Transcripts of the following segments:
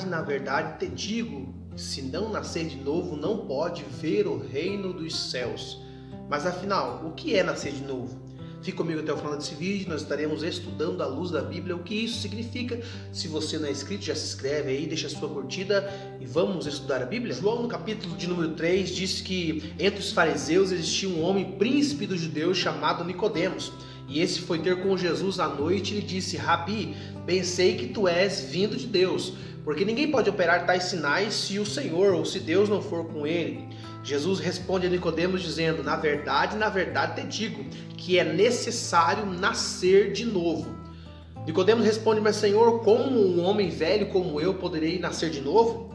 na verdade te digo, se não nascer de novo, não pode ver o reino dos céus. Mas afinal, o que é nascer de novo? Fique comigo até o final desse vídeo, nós estaremos estudando à luz da Bíblia o que isso significa. Se você não é inscrito, já se inscreve aí, deixa a sua curtida e vamos estudar a Bíblia? João, no capítulo de número 3, diz que entre os fariseus existia um homem príncipe dos judeus chamado Nicodemos. E esse foi ter com Jesus à noite e lhe disse: Rabi, bem sei que tu és vindo de Deus, porque ninguém pode operar tais sinais se o Senhor ou se Deus não for com ele. Jesus responde a Nicodemos dizendo: na verdade te digo que é necessário nascer de novo. Nicodemos responde: mas Senhor, como um homem velho como eu poderei nascer de novo?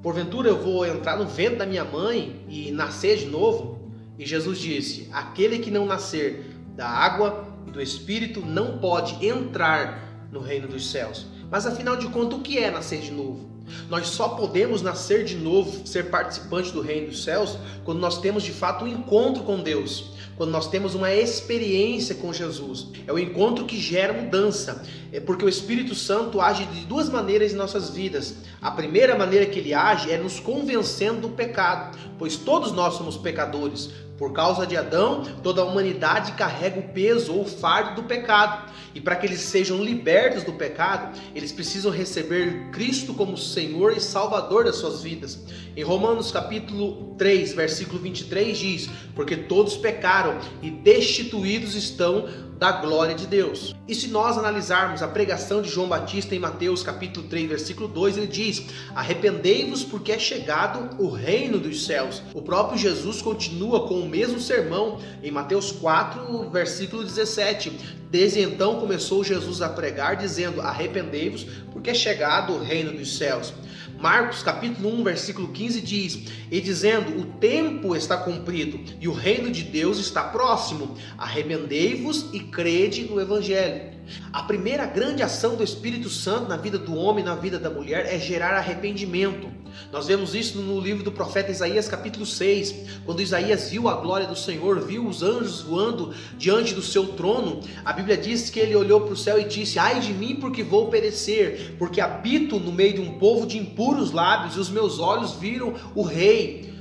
Porventura eu vou entrar no ventre da minha mãe e nascer de novo? E Jesus disse: aquele que não nascer da água e do Espírito não pode entrar no reino dos céus. Mas afinal de contas, o que é nascer de novo? Nós só podemos nascer de novo, ser participante do reino dos céus, quando nós temos de fato um encontro com Deus, quando nós temos uma experiência com Jesus. É o encontro que gera mudança, porque o Espírito Santo age de duas maneiras em nossas vidas. A primeira maneira que ele age é nos convencendo do pecado, pois todos nós somos pecadores. Por causa de Adão, toda a humanidade carrega o peso ou o fardo do pecado. E para que eles sejam libertos do pecado, eles precisam receber Cristo como Senhor e Salvador das suas vidas. Em Romanos capítulo 3, versículo 23 diz: porque todos pecaram e destituídos estão da glória de Deus. E se nós analisarmos a pregação de João Batista em Mateus capítulo 3, versículo 2, ele diz: arrependei-vos porque é chegado o reino dos céus. O próprio Jesus continua com o mesmo sermão em Mateus 4, versículo 17. Desde então começou Jesus a pregar dizendo: arrependei-vos porque é chegado o reino dos céus. Marcos capítulo 1, versículo 15 diz: e dizendo, o tempo está cumprido e o reino de Deus está próximo, arrependei-vos e crede no Evangelho. A primeira grande ação do Espírito Santo na vida do homem e na vida da mulher é gerar arrependimento. Nós vemos isso no livro do profeta Isaías capítulo 6, quando Isaías viu a glória do Senhor, viu os anjos voando diante do seu trono. A Bíblia diz que ele olhou para o céu e disse: ai de mim, porque vou perecer, porque habito no meio de um povo de impuros lábios e os meus olhos viram o Rei.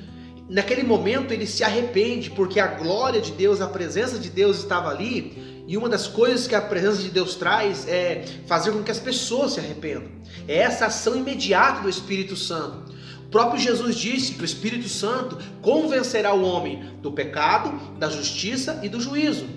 Naquele momento ele se arrepende, porque a glória de Deus, a presença de Deus estava ali. E uma das coisas que a presença de Deus traz é fazer com que as pessoas se arrependam. É essa ação imediata do Espírito Santo. O próprio Jesus disse que o Espírito Santo convencerá o homem do pecado, da justiça e do juízo.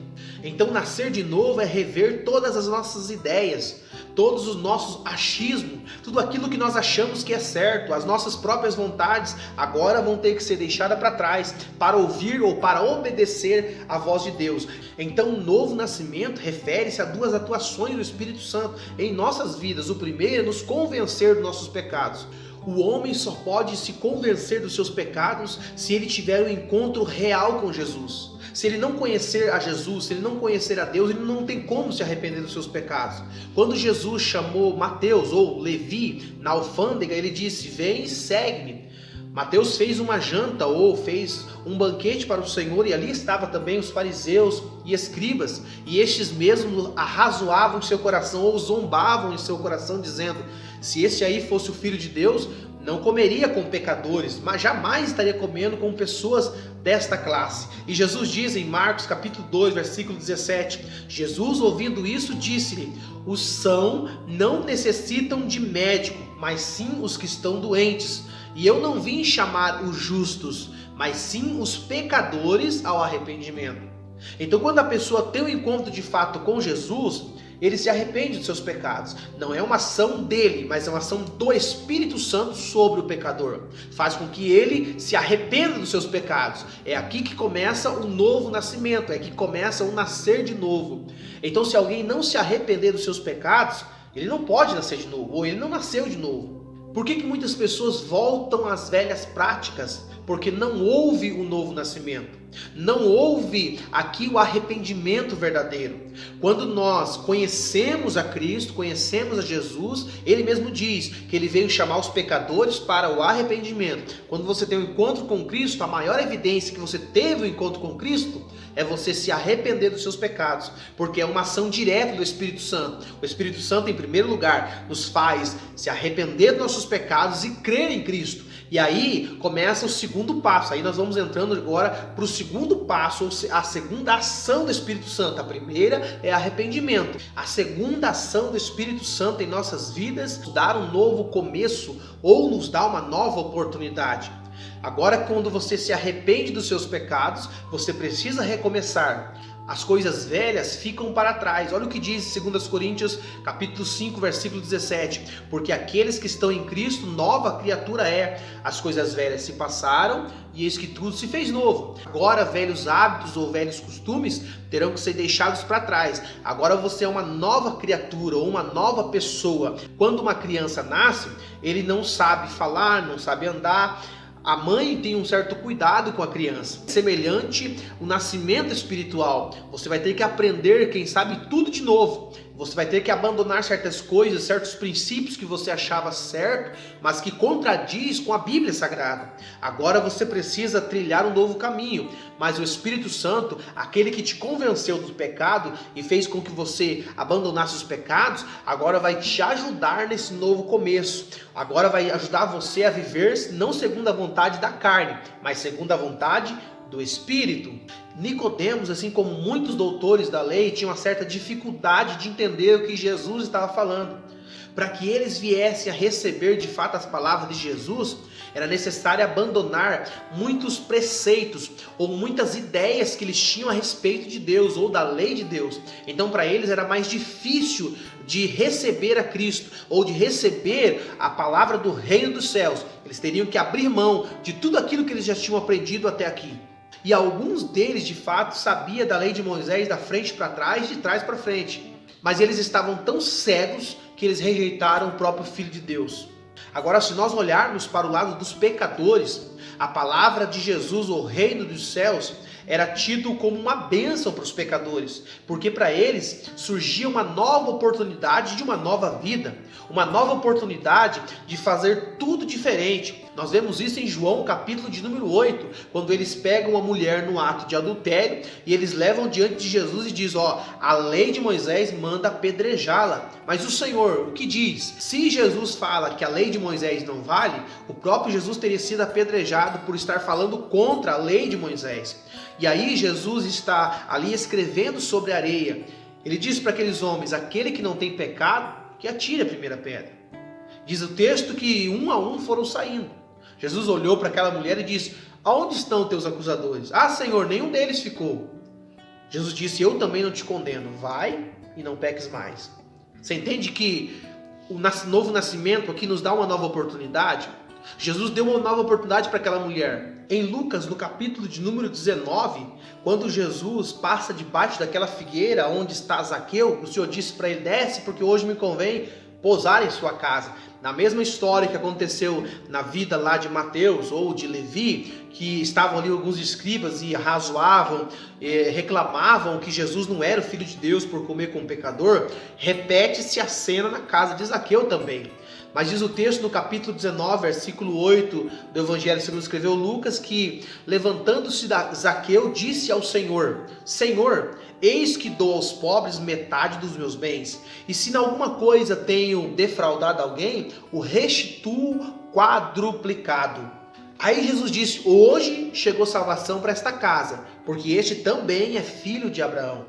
Então nascer de novo é rever todas as nossas ideias, todos os nossos achismos, tudo aquilo que nós achamos que é certo, as nossas próprias vontades agora vão ter que ser deixadas para trás para ouvir ou para obedecer à voz de Deus. Então o novo nascimento refere-se a duas atuações do Espírito Santo em nossas vidas. O primeiro é nos convencer dos nossos pecados. O homem só pode se convencer dos seus pecados se ele tiver um encontro real com Jesus. Se ele não conhecer a Jesus, se ele não conhecer a Deus, ele não tem como se arrepender dos seus pecados. Quando Jesus chamou Mateus ou Levi na alfândega, ele disse: vem e segue-me. Mateus fez uma janta ou fez um banquete para o Senhor, e ali estavam também os fariseus e escribas, e estes mesmos arrazoavam em seu coração ou zombavam em seu coração, dizendo: se este aí fosse o Filho de Deus, não comeria com pecadores, mas jamais estaria comendo com pessoas desta classe. E Jesus diz em Marcos capítulo 2, versículo 17, Jesus ouvindo isso disse-lhe: os sãos não necessitam de médico, mas sim os que estão doentes. E eu não vim chamar os justos, mas sim os pecadores ao arrependimento. Então quando a pessoa tem um encontro de fato com Jesus, ele se arrepende dos seus pecados. Não é uma ação dele, mas é uma ação do Espírito Santo sobre o pecador. Faz com que ele se arrependa dos seus pecados. É aqui que começa o novo nascimento, é aqui que começa o nascer de novo. Então se alguém não se arrepender dos seus pecados, ele não pode nascer de novo, ou ele não nasceu de novo. Por que muitas pessoas voltam às velhas práticas? Porque não houve o novo nascimento. Não houve aqui o arrependimento verdadeiro. Quando nós conhecemos a Cristo, conhecemos a Jesus, Ele mesmo diz que Ele veio chamar os pecadores para o arrependimento. Quando você tem um encontro com Cristo, a maior evidência que você teve um encontro com Cristo é você se arrepender dos seus pecados, porque é uma ação direta do Espírito Santo. O Espírito Santo, em primeiro lugar, nos faz se arrepender dos nossos pecados e crer em Cristo. E aí começa o segundo passo. Aí nós vamos entrando agora para o segundo passo, ou a segunda ação do Espírito Santo. A primeira é arrependimento. A segunda ação do Espírito Santo em nossas vidas, dar um novo começo ou nos dar uma nova oportunidade. Agora, quando você se arrepende dos seus pecados, você precisa recomeçar. As coisas velhas ficam para trás. Olha o que diz 2 Coríntios, capítulo 5, versículo 17. Porque aqueles que estão em Cristo, nova criatura é. As coisas velhas se passaram e eis que tudo se fez novo. Agora, velhos hábitos ou velhos costumes terão que ser deixados para trás. Agora você é uma nova criatura ou uma nova pessoa. Quando uma criança nasce, ele não sabe falar, não sabe andar. A mãe tem um certo cuidado com a criança. Semelhante o nascimento espiritual. Você vai ter que aprender, quem sabe, tudo de novo. Você vai ter que abandonar certas coisas, certos princípios que você achava certo, mas que contradiz com a Bíblia Sagrada. Agora você precisa trilhar um novo caminho. Mas o Espírito Santo, aquele que te convenceu do pecado e fez com que você abandonasse os pecados, agora vai te ajudar nesse novo começo. Agora vai ajudar você a viver não segundo a vontade da carne, mas segundo a vontade do Espírito. Nicodemos, assim como muitos doutores da lei, tinha uma certa dificuldade de entender o que Jesus estava falando. Para que eles viessem a receber de fato as palavras de Jesus, era necessário abandonar muitos preceitos ou muitas ideias que eles tinham a respeito de Deus ou da lei de Deus. Então, para eles era mais difícil de receber a Cristo ou de receber a palavra do reino dos céus. Eles teriam que abrir mão de tudo aquilo que eles já tinham aprendido até aqui. E alguns deles, de fato, sabiam da lei de Moisés da frente para trás, de trás para frente. Mas eles estavam tão cegos que eles rejeitaram o próprio Filho de Deus. Agora, se nós olharmos para o lado dos pecadores, a palavra de Jesus, o reino dos céus, era tido como uma bênção para os pecadores, porque para eles surgia uma nova oportunidade de uma nova vida, uma nova oportunidade de fazer tudo diferente. Nós vemos isso em João, capítulo de número 8, quando eles pegam uma mulher no ato de adultério e eles levam diante de Jesus e diz: a lei de Moisés manda apedrejá-la. Mas o Senhor, o que diz? Se Jesus fala que a lei de Moisés não vale, o próprio Jesus teria sido apedrejado por estar falando contra a lei de Moisés. E aí Jesus está ali escrevendo sobre a areia. Ele diz para aqueles homens: aquele que não tem pecado, que atire a primeira pedra. Diz o texto que um a um foram saindo. Jesus olhou para aquela mulher e disse: aonde estão teus acusadores? Ah, Senhor, nenhum deles ficou. Jesus disse: eu também não te condeno, vai e não peques mais. Você entende que o novo nascimento aqui nos dá uma nova oportunidade? Jesus deu uma nova oportunidade para aquela mulher. Em Lucas, no capítulo de número 19, quando Jesus passa debaixo daquela figueira onde está Zaqueu, o Senhor disse para ele: desce, porque hoje me convém pousar em sua casa. Na mesma história que aconteceu na vida lá de Mateus ou de Levi, que estavam ali alguns escribas e razoavam, reclamavam que Jesus não era o Filho de Deus por comer com um pecador, repete-se a cena na casa de Zaqueu também. Mas diz o texto no capítulo 19, versículo 8 do Evangelho segundo escreveu Lucas, que levantando-se Zaqueu disse ao Senhor: Senhor, eis que dou aos pobres metade dos meus bens, e se em alguma coisa tenho defraudado alguém, o restituo quadruplicado. Aí Jesus disse: hoje chegou salvação para esta casa, porque este também é filho de Abraão.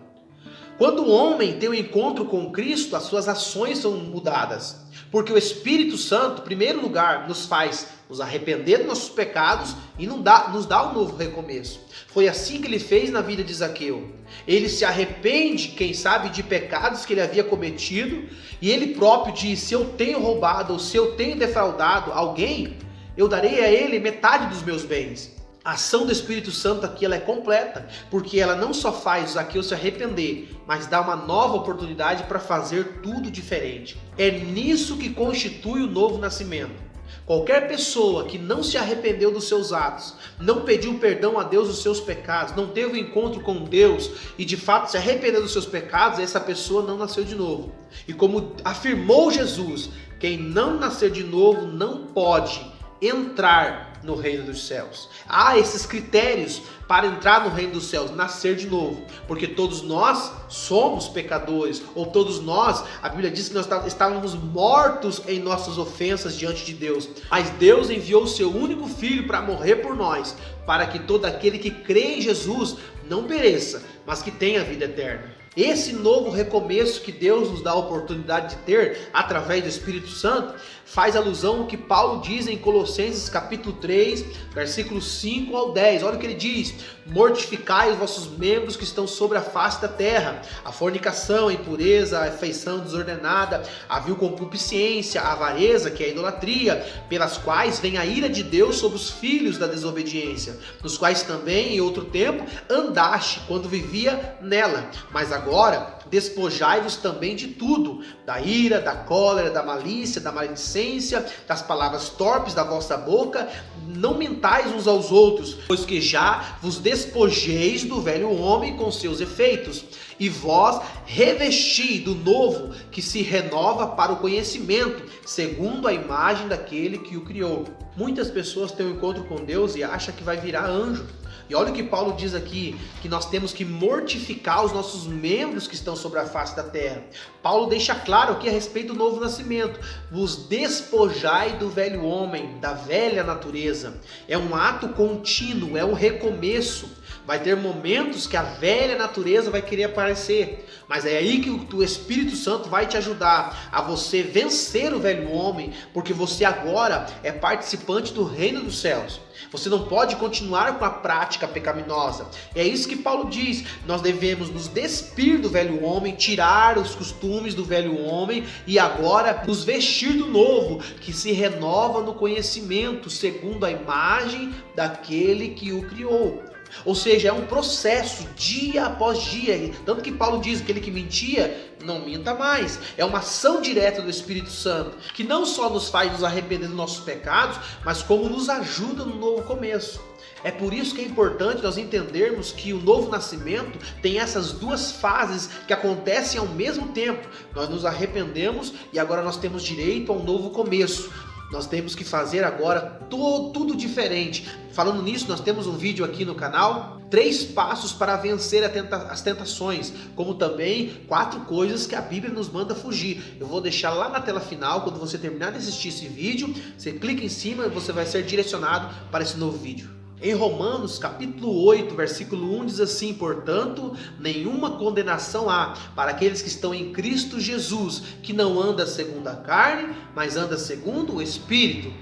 Quando o homem tem um encontro com Cristo, as suas ações são mudadas. Porque o Espírito Santo, em primeiro lugar, nos faz nos arrepender dos nossos pecados e nos dá um novo recomeço. Foi assim que ele fez na vida de Zaqueu. Ele se arrepende, quem sabe, de pecados que ele havia cometido, e ele próprio diz: se eu tenho roubado ou se eu tenho defraudado alguém, eu darei a ele metade dos meus bens. A ação do Espírito Santo aqui ela é completa, porque ela não só faz Zaqueu se arrepender, mas dá uma nova oportunidade para fazer tudo diferente. É nisso que constitui o novo nascimento. Qualquer pessoa que não se arrependeu dos seus atos, não pediu perdão a Deus dos seus pecados, não teve um encontro com Deus e de fato se arrependeu dos seus pecados, essa pessoa não nasceu de novo. E como afirmou Jesus, quem não nascer de novo não pode entrar entrar no reino dos céus. Há esses critérios para entrar no reino dos céus, nascer de novo, porque todos nós somos pecadores, ou todos nós, a Bíblia diz que nós estávamos mortos em nossas ofensas diante de Deus, mas Deus enviou o seu único filho para morrer por nós, para que todo aquele que crê em Jesus não pereça, mas que tenha vida eterna. Esse novo recomeço que Deus nos dá a oportunidade de ter através do Espírito Santo faz alusão ao que Paulo diz em Colossenses capítulo 3, versículos 5 ao 10. Olha o que ele diz: mortificai os vossos membros que estão sobre a face da terra, a fornicação, a impureza, a afeição desordenada, a vil concupiscência, a avareza, que é a idolatria, pelas quais vem a ira de Deus sobre os filhos da desobediência, nos quais também em outro tempo andaste quando vivia nela, mas agora despojai-vos também de tudo, da ira, da cólera, da malícia, da maledicência, das palavras torpes da vossa boca. Não mentais uns aos outros, pois que já vos despojeis do velho homem com seus efeitos, e vós revesti do novo, que se renova para o conhecimento, segundo a imagem daquele que o criou. Muitas pessoas têm um encontro com Deus e acham que vai virar anjo. E olha o que Paulo diz aqui, que nós temos que mortificar os nossos membros que estão sobre a face da terra. Paulo deixa claro aqui a respeito do novo nascimento: vos despojai do velho homem, da velha natureza. É um ato contínuo, é um recomeço. Vai ter momentos que a velha natureza vai querer aparecer, mas é aí que o Espírito Santo vai te ajudar a você vencer o velho homem, porque você agora é participante do reino dos céus. Você não pode continuar com a prática pecaminosa. É isso que Paulo diz: nós devemos nos despir do velho homem, tirar os costumes do velho homem e agora nos vestir do novo, que se renova no conhecimento, segundo a imagem daquele que o criou. Ou seja, é um processo, dia após dia. Tanto que Paulo diz que aquele que mentia, não minta mais. É uma ação direta do Espírito Santo, que não só nos faz nos arrepender dos nossos pecados, mas como nos ajuda no novo começo. É por isso que é importante nós entendermos que o novo nascimento tem essas duas fases que acontecem ao mesmo tempo. Nós nos arrependemos e agora nós temos direito a um novo começo. Nós temos que fazer agora tudo diferente. Falando nisso, nós temos um vídeo aqui no canal, 3 passos para vencer as tentações, como também 4 coisas que a Bíblia nos manda fugir. Eu vou deixar lá na tela final, quando você terminar de assistir esse vídeo, você clica em cima e você vai ser direcionado para esse novo vídeo. Em Romanos capítulo 8, versículo 1 diz assim: portanto, nenhuma condenação há para aqueles que estão em Cristo Jesus, que não anda segundo a carne, mas anda segundo o Espírito.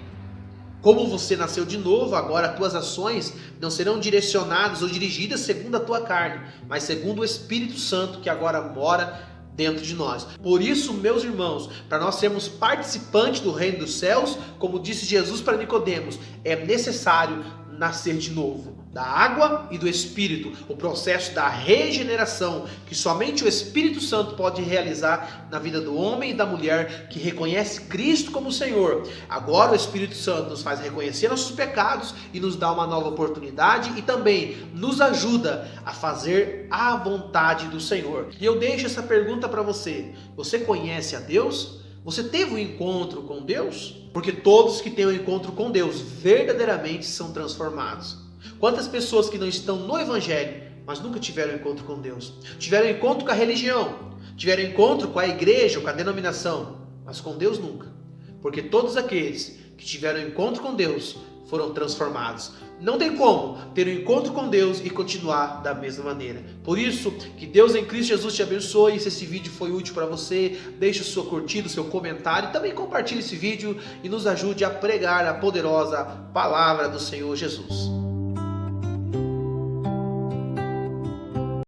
Como você nasceu de novo, agora as tuas ações não serão direcionadas ou dirigidas segundo a tua carne, mas segundo o Espírito Santo que agora mora dentro de nós. Por isso, meus irmãos, para nós sermos participantes do reino dos céus, como disse Jesus para Nicodemos, é necessário nascer de novo, da água e do Espírito, o processo da regeneração que somente o Espírito Santo pode realizar na vida do homem e da mulher que reconhece Cristo como Senhor. Agora o Espírito Santo nos faz reconhecer nossos pecados e nos dá uma nova oportunidade e também nos ajuda a fazer a vontade do Senhor. E eu deixo essa pergunta para você: você conhece a Deus? Você teve um encontro com Deus? Porque todos que têm um encontro com Deus verdadeiramente são transformados. Quantas pessoas que não estão no Evangelho, mas nunca tiveram um encontro com Deus? Tiveram um encontro com a religião, tiveram um encontro com a igreja ou com a denominação, mas com Deus nunca. Porque todos aqueles que tiveram um encontro com Deus foram transformados. Não tem como ter um encontro com Deus e continuar da mesma maneira. Por isso, que Deus em Cristo Jesus te abençoe. Se esse vídeo foi útil para você, deixe o seu curtido, o seu comentário. Também compartilhe esse vídeo e nos ajude a pregar a poderosa palavra do Senhor Jesus.